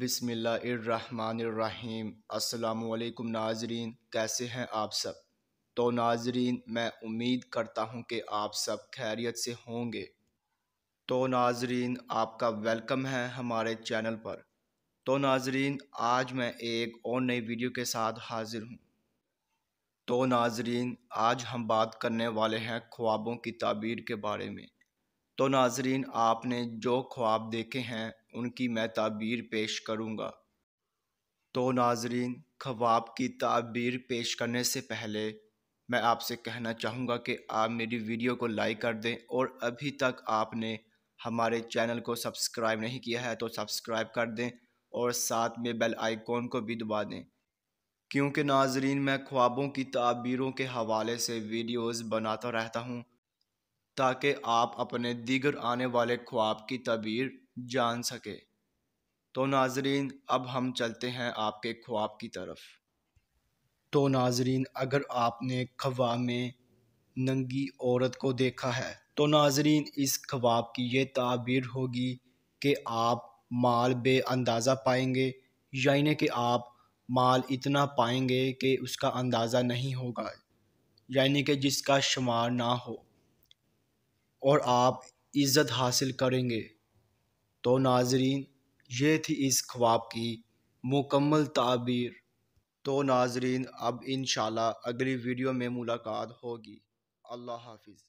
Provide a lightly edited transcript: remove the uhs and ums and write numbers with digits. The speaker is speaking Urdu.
بسم اللہ الرحمن الرحیم۔ السلام علیکم ناظرین، کیسے ہیں آپ سب؟ تو ناظرین، میں امید کرتا ہوں کہ آپ سب خیریت سے ہوں گے۔ تو ناظرین، آپ کا ویلکم ہے ہمارے چینل پر۔ تو ناظرین، آج میں ایک اور نئی ویڈیو کے ساتھ حاضر ہوں۔ تو ناظرین، آج ہم بات کرنے والے ہیں خوابوں کی تعبیر کے بارے میں۔ تو ناظرین، آپ نے جو خواب دیکھے ہیں ان کی میں تعبیر پیش کروں گا۔ تو ناظرین، خواب کی تعبیر پیش کرنے سے پہلے میں آپ سے کہنا چاہوں گا کہ آپ میری ویڈیو کو لائک کر دیں، اور ابھی تک آپ نے ہمارے چینل کو سبسکرائب نہیں کیا ہے تو سبسکرائب کر دیں، اور ساتھ میں بیل آئیکن کو بھی دبا دیں، کیونکہ ناظرین میں خوابوں کی تعبیروں کے حوالے سے ویڈیوز بناتا رہتا ہوں تاکہ آپ اپنے دیگر آنے والے خواب کی تعبیر جان سکیں۔ تو ناظرین، اب ہم چلتے ہیں آپ کے خواب کی طرف۔ تو ناظرین، اگر آپ نے خواب میں ننگی عورت کو دیکھا ہے تو ناظرین اس خواب کی یہ تعبیر ہوگی کہ آپ مال بے اندازہ پائیں گے، یعنی کہ آپ مال اتنا پائیں گے کہ اس کا اندازہ نہیں ہوگا، یعنی کہ جس کا شمار نہ ہو، اور آپ عزت حاصل کریں گے۔ تو ناظرین، یہ تھی اس خواب کی مکمل تعبیر۔ تو ناظرین، اب انشاءاللہ اگلی ویڈیو میں ملاقات ہوگی۔ اللہ حافظ۔